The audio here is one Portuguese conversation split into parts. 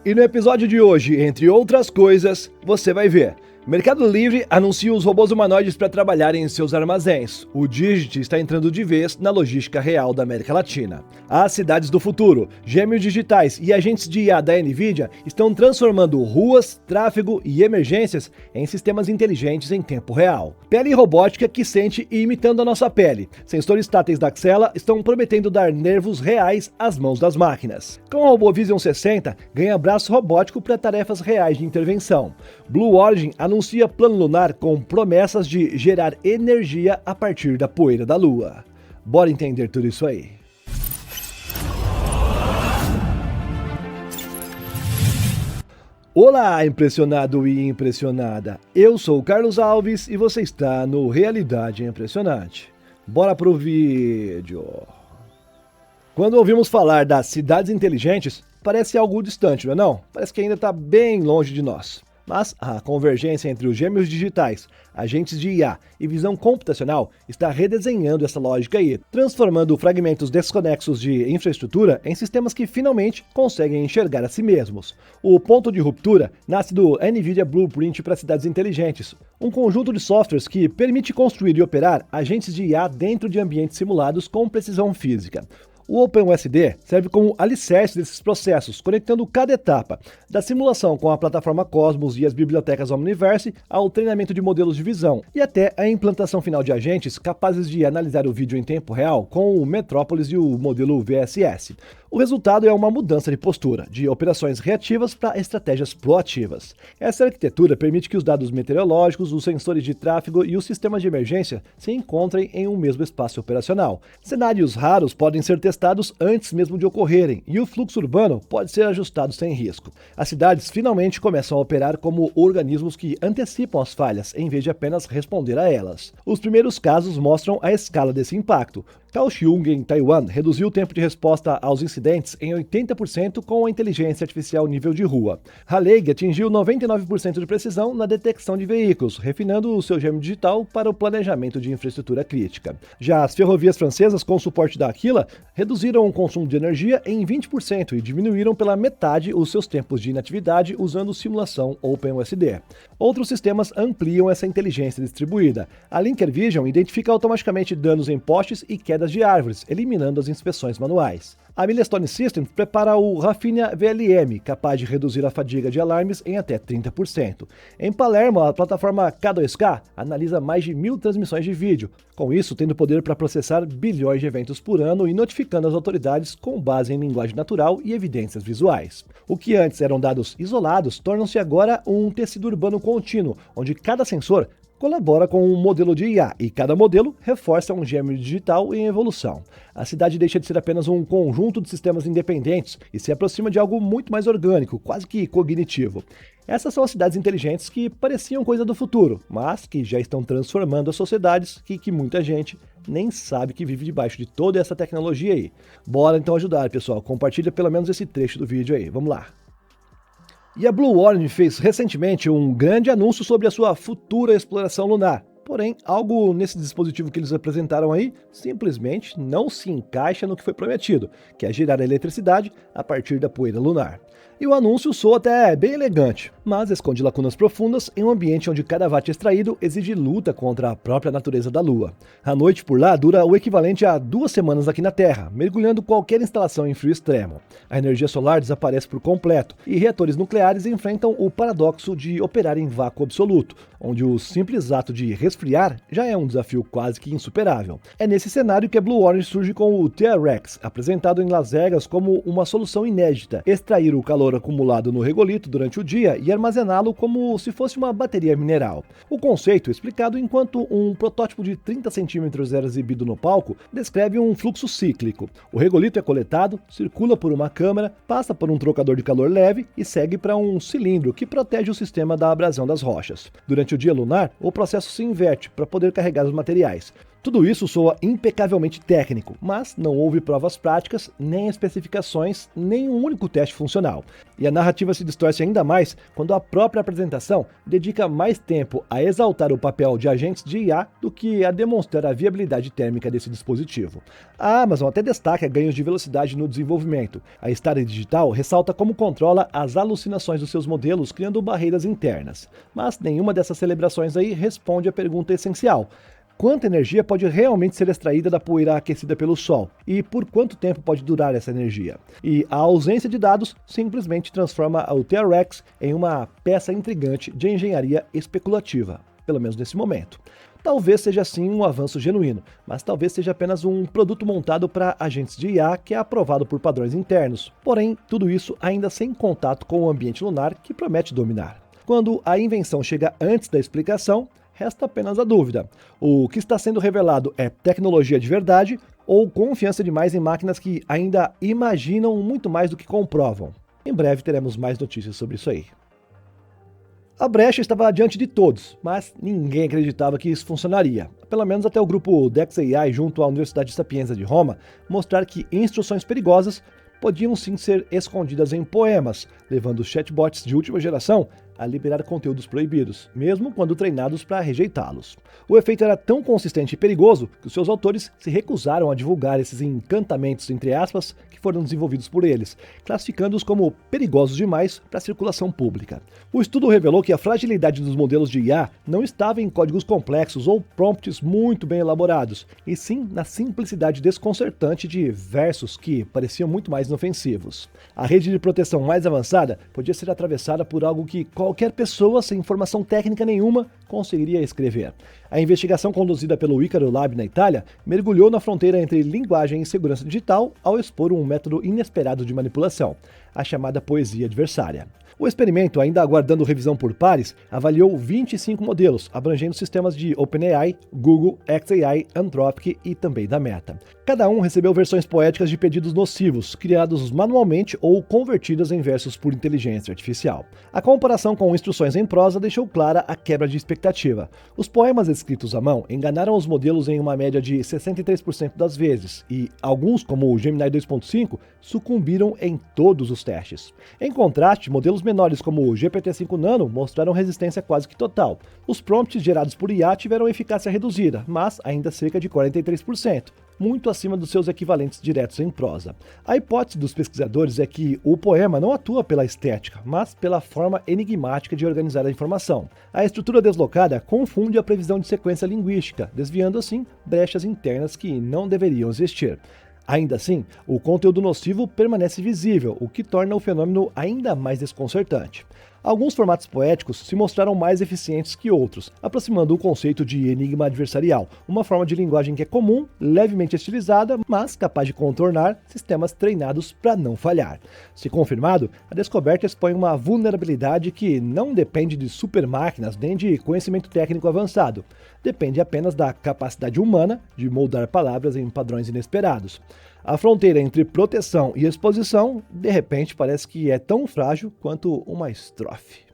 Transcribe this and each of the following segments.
E no episódio de hoje, entre outras coisas, você vai ver. Mercado Livre anuncia os robôs humanoides para trabalharem em seus armazéns. O Digit está entrando de vez na logística real da América Latina. As cidades do futuro, gêmeos digitais e agentes de IA da NVIDIA estão transformando ruas, tráfego e emergências em sistemas inteligentes em tempo real. Pele robótica que sente e imitando a nossa pele. Sensores táteis da Axela estão prometendo dar nervos reais às mãos das máquinas. Com o robô Vision 60, ganha braço robótico para tarefas reais de intervenção. Blue Origin anuncia plano lunar com promessas de gerar energia a partir da poeira da Lua. Bora entender tudo isso aí. Olá, impressionado e impressionada. Eu sou o Carlos Alves e você está no Realidade Impressionante. Bora pro vídeo. Quando ouvimos falar das cidades inteligentes, parece algo distante, não é não? Parece que ainda está bem longe de nós. Mas a convergência entre os gêmeos digitais, agentes de IA e visão computacional está redesenhando essa lógica aí, transformando fragmentos desconexos de infraestrutura em sistemas que finalmente conseguem enxergar a si mesmos. O ponto de ruptura nasce do NVIDIA Blueprint para cidades inteligentes, um conjunto de softwares que permite construir e operar agentes de IA dentro de ambientes simulados com precisão física. O OpenUSD serve como alicerce desses processos, conectando cada etapa, da simulação com a plataforma Cosmos e as bibliotecas Omniverse ao treinamento de modelos de visão e até a implantação final de agentes capazes de analisar o vídeo em tempo real com o Metropolis e o modelo VSS. O resultado é uma mudança de postura, de operações reativas para estratégias proativas. Essa arquitetura permite que os dados meteorológicos, os sensores de tráfego e os sistemas de emergência se encontrem em um mesmo espaço operacional. Cenários raros podem ser testados antes mesmo de ocorrerem, e o fluxo urbano pode ser ajustado sem risco. As cidades finalmente começam a operar como organismos que antecipam as falhas, em vez de apenas responder a elas. Os primeiros casos mostram a escala desse impacto. Kaohsiung, em Taiwan, reduziu o tempo de resposta aos incidentes em 80% com a inteligência artificial nível de rua. Haleg atingiu 99% de precisão na detecção de veículos, refinando o seu gêmeo digital para o planejamento de infraestrutura crítica. Já as ferrovias francesas, com suporte da Aquila, reduziram o consumo de energia em 20% e diminuíram pela metade os seus tempos de inatividade usando simulação OpenUSD. Outros sistemas ampliam essa inteligência distribuída. A Linker Vision identifica automaticamente danos em postes e quedas de árvores, eliminando as inspeções manuais. A Milestone Systems prepara o Rafinha VLM, capaz de reduzir a fadiga de alarmes em até 30%. Em Palermo, a plataforma K2K analisa mais de 1.000 transmissões de vídeo, com isso tendo poder para processar bilhões de eventos por ano e notificando as autoridades com base em linguagem natural e evidências visuais. O que antes eram dados isolados tornam-se agora um tecido urbano contínuo, onde cada sensor colabora com um modelo de IA e cada modelo reforça um gêmeo digital em evolução. A cidade deixa de ser apenas um conjunto de sistemas independentes e se aproxima de algo muito mais orgânico, quase que cognitivo. Essas são as cidades inteligentes que pareciam coisa do futuro, mas que já estão transformando as sociedades que muita gente nem sabe que vive debaixo de toda essa tecnologia aí. Bora então ajudar, pessoal. Compartilha pelo menos esse trecho do vídeo aí. Vamos lá. E a Blue Origin fez recentemente um grande anúncio sobre a sua futura exploração lunar. Porém, algo nesse dispositivo que eles apresentaram aí simplesmente não se encaixa no que foi prometido, que é gerar eletricidade a partir da poeira lunar. E o anúncio soa até bem elegante, mas esconde lacunas profundas em um ambiente onde cada watt extraído exige luta contra a própria natureza da Lua. A noite por lá dura o equivalente a 2 semanas aqui na Terra, mergulhando qualquer instalação em frio extremo. A energia solar desaparece por completo e reatores nucleares enfrentam o paradoxo de operar em vácuo absoluto, onde o simples ato de resfriar já é um desafio quase que insuperável. É nesse cenário que a Blue Origin surge com o TRX, apresentado em Las Vegas como uma solução inédita: extrair o calor acumulado no regolito durante o dia e armazená-lo como se fosse uma bateria mineral. O conceito, explicado enquanto um protótipo de 30 centímetros era exibido no palco, descreve um fluxo cíclico. O regolito é coletado, circula por uma câmara, passa por um trocador de calor leve e segue para um cilindro que protege o sistema da abrasão das rochas. Durante o dia lunar, o processo se inverte para poder carregar os materiais. Tudo isso soa impecavelmente técnico, mas não houve provas práticas, nem especificações, nem um único teste funcional. E a narrativa se distorce ainda mais quando a própria apresentação dedica mais tempo a exaltar o papel de agentes de IA do que a demonstrar a viabilidade térmica desse dispositivo. A Amazon até destaca ganhos de velocidade no desenvolvimento. A Stare Digital ressalta como controla as alucinações dos seus modelos, criando barreiras internas. Mas nenhuma dessas celebrações aí responde à pergunta essencial: quanta energia pode realmente ser extraída da poeira aquecida pelo Sol? E por quanto tempo pode durar essa energia? E a ausência de dados simplesmente transforma o TRX em uma peça intrigante de engenharia especulativa, pelo menos nesse momento. Talvez seja sim um avanço genuíno, mas talvez seja apenas um produto montado para agentes de IA que é aprovado por padrões internos. Porém, tudo isso ainda sem contato com o ambiente lunar que promete dominar. Quando a invenção chega antes da explicação, resta apenas a dúvida: o que está sendo revelado é tecnologia de verdade ou confiança demais em máquinas que ainda imaginam muito mais do que comprovam? Em breve teremos mais notícias sobre isso aí. A brecha estava diante de todos, mas ninguém acreditava que isso funcionaria. Pelo menos até o grupo DexAI, junto à Universidade Sapienza de Roma, mostrar que instruções perigosas podiam sim ser escondidas em poemas, levando os chatbots de última geração a liberar conteúdos proibidos, mesmo quando treinados para rejeitá-los. O efeito era tão consistente e perigoso que os seus autores se recusaram a divulgar esses encantamentos, entre aspas, que foram desenvolvidos por eles, classificando-os como perigosos demais para a circulação pública. O estudo revelou que a fragilidade dos modelos de IA não estava em códigos complexos ou prompts muito bem elaborados, e sim na simplicidade desconcertante de versos que pareciam muito mais inofensivos. A rede de proteção mais avançada podia ser atravessada por algo que qualquer pessoa sem formação técnica nenhuma conseguiria escrever. A investigação conduzida pelo Icaro Lab na Itália mergulhou na fronteira entre linguagem e segurança digital ao expor um método inesperado de manipulação, a chamada poesia adversária. O experimento, ainda aguardando revisão por pares, avaliou 25 modelos, abrangendo sistemas de OpenAI, Google, xAI, Anthropic e também da Meta. Cada um recebeu versões poéticas de pedidos nocivos, criados manualmente ou convertidas em versos por inteligência artificial. A comparação com instruções em prosa deixou clara a quebra de expectativa. Os poemas escritos à mão enganaram os modelos em uma média de 63% das vezes, e alguns, como o Gemini 2.5, sucumbiram em todos os testes. Em contraste, modelos menores como o GPT-5 Nano mostraram resistência quase que total. Os prompts gerados por IA tiveram eficácia reduzida, mas ainda cerca de 43%, muito acima dos seus equivalentes diretos em prosa. A hipótese dos pesquisadores é que o poema não atua pela estética, mas pela forma enigmática de organizar a informação. A estrutura deslocada confunde a previsão de sequência linguística, desviando assim brechas internas que não deveriam existir. Ainda assim, o conteúdo nocivo permanece visível, o que torna o fenômeno ainda mais desconcertante. Alguns formatos poéticos se mostraram mais eficientes que outros, aproximando o conceito de enigma adversarial, uma forma de linguagem que é comum, levemente estilizada, mas capaz de contornar sistemas treinados para não falhar. Se confirmado, a descoberta expõe uma vulnerabilidade que não depende de supermáquinas nem de conhecimento técnico avançado. Depende apenas da capacidade humana de moldar palavras em padrões inesperados. A fronteira entre proteção e exposição, de repente, parece que é tão frágil quanto uma estrofe.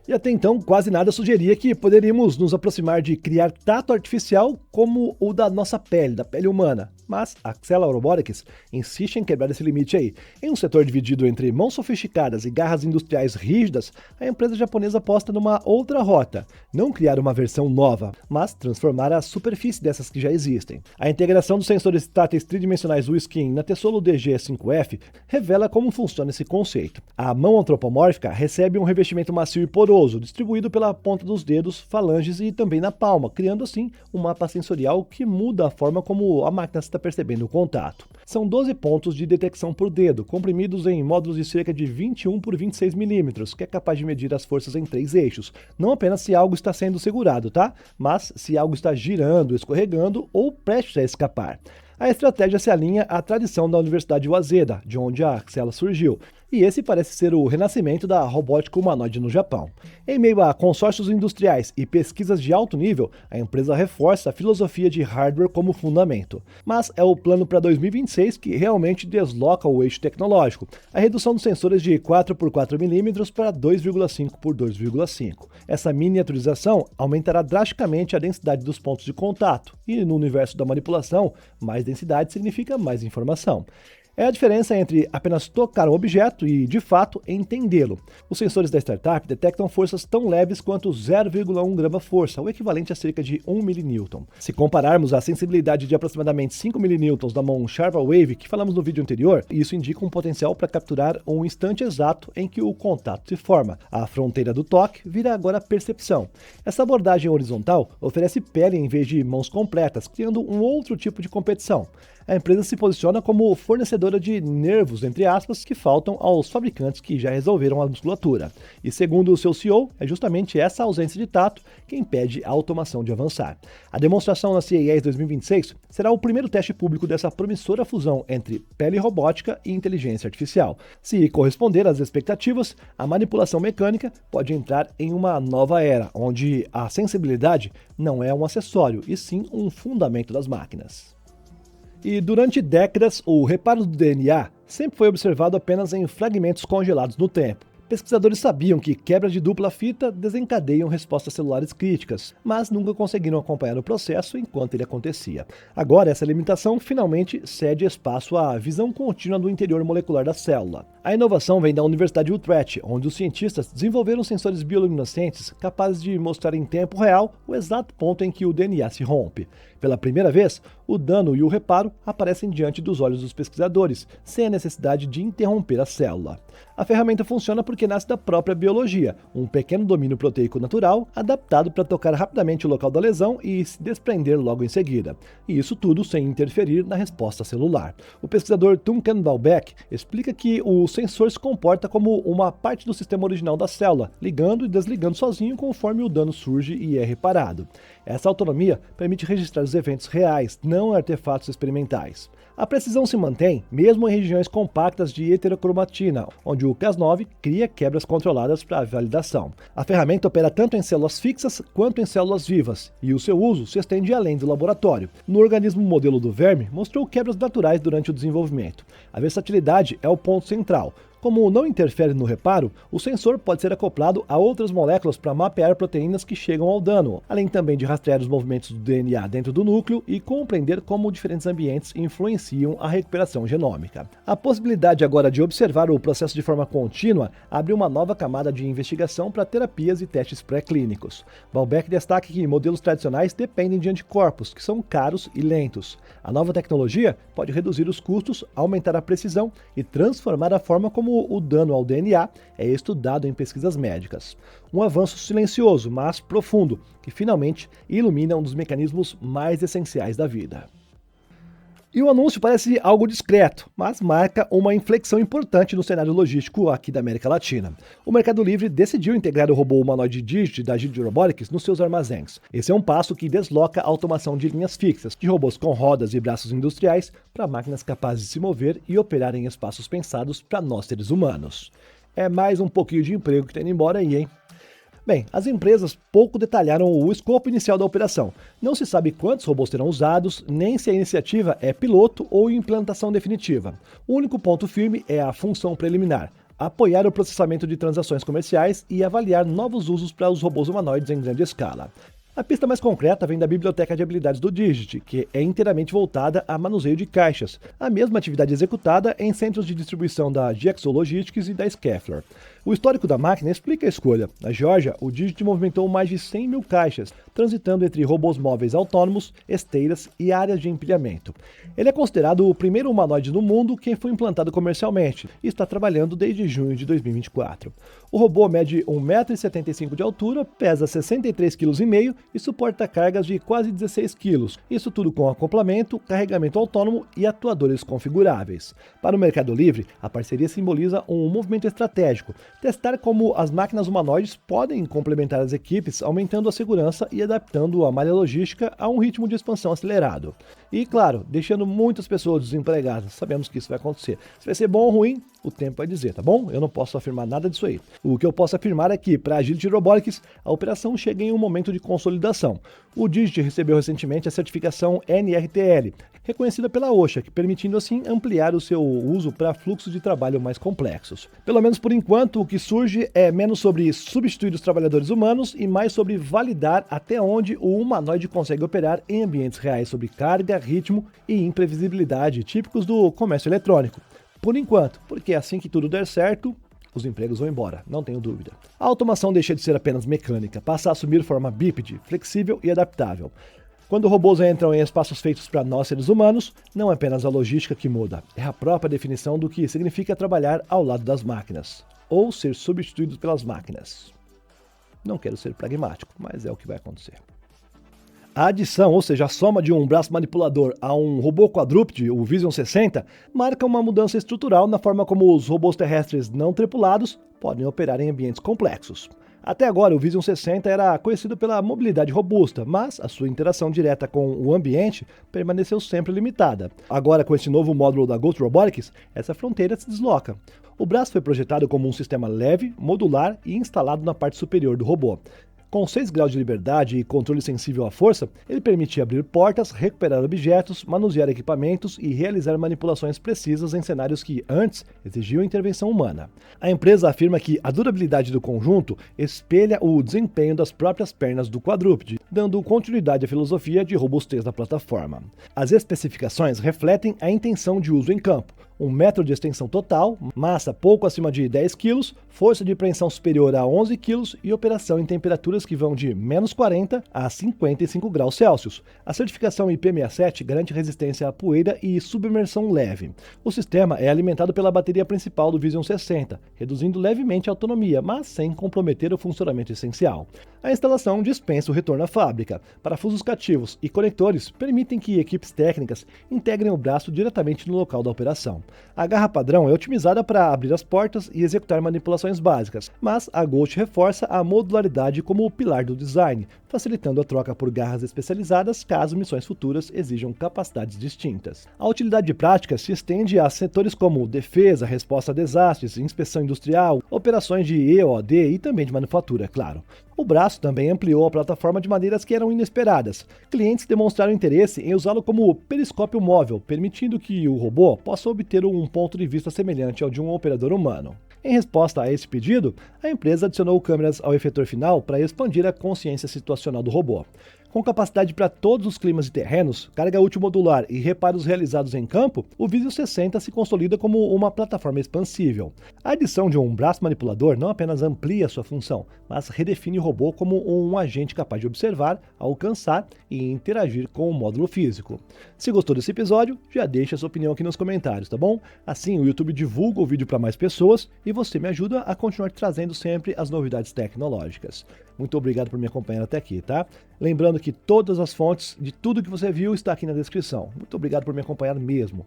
E até então, quase nada sugeria que poderíamos nos aproximar de criar tato artificial como o da nossa pele, da pele humana. Mas a Axela Robotics insiste em quebrar esse limite aí. Em um setor dividido entre mãos sofisticadas e garras industriais rígidas, a empresa japonesa aposta numa outra rota. Não criar uma versão nova, mas transformar a superfície dessas que já existem. A integração dos sensores táteis tridimensionais U-Skin na Tesolo DG5F revela como funciona esse conceito. A mão antropomórfica recebe um revestimento macio e poroso, distribuído pela ponta dos dedos, falanges e também na palma, criando assim um mapa sensorial que muda a forma como a máquina está percebendo o contato. São 12 pontos de detecção por dedo, comprimidos em módulos de cerca de 21 por 26 milímetros, que é capaz de medir as forças em 3 eixos. Não apenas se algo está sendo segurado, tá? Mas se algo está girando, escorregando ou prestes a escapar. A estratégia se alinha à tradição da Universidade Waseda, de onde a Axela surgiu. E esse parece ser o renascimento da robótica humanoide no Japão. Em meio a consórcios industriais e pesquisas de alto nível, a empresa reforça a filosofia de hardware como fundamento. Mas é o plano para 2026 que realmente desloca o eixo tecnológico, a redução dos sensores de 4 por 4 mm para 2,5 por 2,5. Essa miniaturização aumentará drasticamente a densidade dos pontos de contato, e no universo da manipulação, mais densidade significa mais informação. É a diferença entre apenas tocar um objeto e, de fato, entendê-lo. Os sensores da startup detectam forças tão leves quanto 0,1 grama-força, o equivalente a cerca de 1 mN. Se compararmos a sensibilidade de aproximadamente 5 mN da mão Sharpa Wave que falamos no vídeo anterior, isso indica um potencial para capturar um instante exato em que o contato se forma. A fronteira do toque vira agora percepção. Essa abordagem horizontal oferece pele em vez de mãos completas, criando um outro tipo de competição. A empresa se posiciona como fornecedora de nervos, entre aspas, que faltam aos fabricantes que já resolveram a musculatura. E segundo o seu CEO, é justamente essa ausência de tato que impede a automação de avançar. A demonstração na CES 2026 será o primeiro teste público dessa promissora fusão entre pele robótica e inteligência artificial. Se corresponder às expectativas, a manipulação mecânica pode entrar em uma nova era, onde a sensibilidade não é um acessório, e sim um fundamento das máquinas. E durante décadas, o reparo do DNA sempre foi observado apenas em fragmentos congelados no tempo. Pesquisadores sabiam que quebras de dupla fita desencadeiam respostas celulares críticas, mas nunca conseguiram acompanhar o processo enquanto ele acontecia. Agora, essa limitação finalmente cede espaço à visão contínua do interior molecular da célula. A inovação vem da Universidade de Utrecht, onde os cientistas desenvolveram sensores bioluminescentes capazes de mostrar em tempo real o exato ponto em que o DNA se rompe. Pela primeira vez, o dano e o reparo aparecem diante dos olhos dos pesquisadores, sem a necessidade de interromper a célula. A ferramenta funciona porque nasce da própria biologia, um pequeno domínio proteico natural adaptado para tocar rapidamente o local da lesão e se desprender logo em seguida. E isso tudo sem interferir na resposta celular. O pesquisador Tuncan Balbeck explica que o sensor se comporta como uma parte do sistema original da célula, ligando e desligando sozinho conforme o dano surge e é reparado. Essa autonomia permite registrar os eventos reais, não artefatos experimentais. A precisão se mantém mesmo em regiões compactas de heterocromatina, onde o Cas9 cria quebras controladas para validação. A ferramenta opera tanto em células fixas quanto em células vivas, e o seu uso se estende além do laboratório. No organismo modelo do verme, mostrou quebras naturais durante o desenvolvimento. A versatilidade é o ponto central. Como não interfere no reparo, o sensor pode ser acoplado a outras moléculas para mapear proteínas que chegam ao dano, além também de rastrear os movimentos do DNA dentro do núcleo e compreender como diferentes ambientes influenciam a recuperação genômica. A possibilidade agora de observar o processo de forma contínua abre uma nova camada de investigação para terapias e testes pré-clínicos. Balbeck destaca que modelos tradicionais dependem de anticorpos, que são caros e lentos. A nova tecnologia pode reduzir os custos, aumentar a precisão e transformar a forma como o dano ao DNA é estudado em pesquisas médicas. Um avanço silencioso, mas profundo, que finalmente ilumina um dos mecanismos mais essenciais da vida. E o anúncio parece algo discreto, mas marca uma inflexão importante no cenário logístico aqui da América Latina. O Mercado Livre decidiu integrar o robô humanoide Digit da Digit Robotics nos seus armazéns. Esse é um passo que desloca a automação de linhas fixas, de robôs com rodas e braços industriais, para máquinas capazes de se mover e operar em espaços pensados para nós seres humanos. É mais um pouquinho de emprego que tá indo embora aí, hein? Bem, as empresas pouco detalharam o escopo inicial da operação. Não se sabe quantos robôs serão usados, nem se a iniciativa é piloto ou implantação definitiva. O único ponto firme é a função preliminar: apoiar o processamento de transações comerciais e avaliar novos usos para os robôs humanoides em grande escala. A pista mais concreta vem da biblioteca de habilidades do Digit, que é inteiramente voltada a manuseio de caixas, a mesma atividade executada em centros de distribuição da GXO Logistics e da Schaeffler. O histórico da máquina explica a escolha. Na Geórgia, o Digit movimentou mais de 100 mil caixas, transitando entre robôs móveis autônomos, esteiras e áreas de empilhamento. Ele é considerado o primeiro humanoide no mundo que foi implantado comercialmente e está trabalhando desde junho de 2024. O robô mede 1,75 m de altura, pesa 63,5 kg e suporta cargas de quase 16 kg. Isso tudo com acoplamento, carregamento autônomo e atuadores configuráveis. Para o Mercado Livre, a parceria simboliza um movimento estratégico: testar como as máquinas humanoides podem complementar as equipes, aumentando a segurança e adaptando a malha logística a um ritmo de expansão acelerado. E, claro, deixando muitas pessoas desempregadas. Sabemos que isso vai acontecer. Se vai ser bom ou ruim, o tempo vai dizer, tá bom? Eu não posso afirmar nada disso aí. O que eu posso afirmar é que, para a Agility Robotics, a operação chega em um momento de consolidação. O Digit recebeu recentemente a certificação NRTL, reconhecida pela OSHA, permitindo assim ampliar o seu uso para fluxos de trabalho mais complexos. Pelo menos por enquanto, o que surge é menos sobre substituir os trabalhadores humanos e mais sobre validar até onde o humanoide consegue operar em ambientes reais sobre carga, ritmo e imprevisibilidade típicos do comércio eletrônico. Por enquanto, porque assim que tudo der certo, os empregos vão embora, não tenho dúvida. A automação deixa de ser apenas mecânica, passa a assumir forma bípede, flexível e adaptável. Quando robôs entram em espaços feitos para nós seres humanos, não é apenas a logística que muda, é a própria definição do que significa trabalhar ao lado das máquinas, ou ser substituídos pelas máquinas. Não quero ser pragmático, mas é o que vai acontecer. A adição, ou seja, a soma de um braço manipulador a um robô quadrúpede, o Vision 60, marca uma mudança estrutural na forma como os robôs terrestres não tripulados podem operar em ambientes complexos. Até agora, o Vision 60 era conhecido pela mobilidade robusta, mas a sua interação direta com o ambiente permaneceu sempre limitada. Agora, com esse novo módulo da Ghost Robotics, essa fronteira se desloca. O braço foi projetado como um sistema leve, modular e instalado na parte superior do robô. Com 6 graus de liberdade e controle sensível à força, ele permite abrir portas, recuperar objetos, manusear equipamentos e realizar manipulações precisas em cenários que, antes, exigiam intervenção humana. A empresa afirma que a durabilidade do conjunto espelha o desempenho das próprias pernas do quadrúpede, dando continuidade à filosofia de robustez da plataforma. As especificações refletem a intenção de uso em campo. 1 metro de extensão total, massa pouco acima de 10 kg, força de preensão superior a 11 kg e operação em temperaturas que vão de menos 40 a 55 graus Celsius. A certificação IP67 garante resistência à poeira e submersão leve. O sistema é alimentado pela bateria principal do Vision 60, reduzindo levemente a autonomia, mas sem comprometer o funcionamento essencial. A instalação dispensa o retorno à fábrica. Parafusos cativos e conectores permitem que equipes técnicas integrem o braço diretamente no local da operação. A garra padrão é otimizada para abrir as portas e executar manipulações básicas, mas a Ghost reforça a modularidade como o pilar do design, facilitando a troca por garras especializadas caso missões futuras exijam capacidades distintas. A utilidade prática se estende a setores como defesa, resposta a desastres, inspeção industrial, operações de EOD e também de manufatura, é claro. O braço também ampliou a plataforma de maneiras que eram inesperadas. Clientes demonstraram interesse em usá-lo como periscópio móvel, permitindo que o robô possa obter um ponto de vista semelhante ao de um operador humano. Em resposta a esse pedido, a empresa adicionou câmeras ao efetor final para expandir a consciência situacional do robô. Com capacidade para todos os climas e terrenos, carga útil modular e reparos realizados em campo, o Vision 60 se consolida como uma plataforma expansível. A adição de um braço manipulador não apenas amplia sua função, mas redefine o robô como um agente capaz de observar, alcançar e interagir com o módulo físico. Se gostou desse episódio, já deixa sua opinião aqui nos comentários, tá bom? Assim o YouTube divulga o vídeo para mais pessoas e você me ajuda a continuar trazendo sempre as novidades tecnológicas. Muito obrigado por me acompanhar até aqui, tá? Lembrando que todas as fontes de tudo que você viu está aqui na descrição. Muito obrigado por me acompanhar mesmo.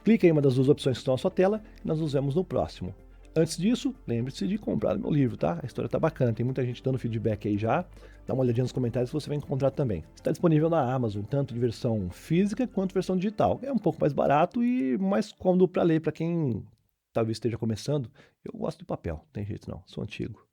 Clique em uma das 2 opções que estão na sua tela e nós nos vemos no próximo. Antes disso, lembre-se de comprar meu livro, tá? A história tá bacana, tem muita gente dando feedback aí já. Dá uma olhadinha nos comentários que você vai encontrar também. Está disponível na Amazon, tanto de versão física quanto versão digital. É um pouco mais barato e mais cômodo para ler para quem talvez esteja começando. Eu gosto do papel, não tem jeito não, sou antigo.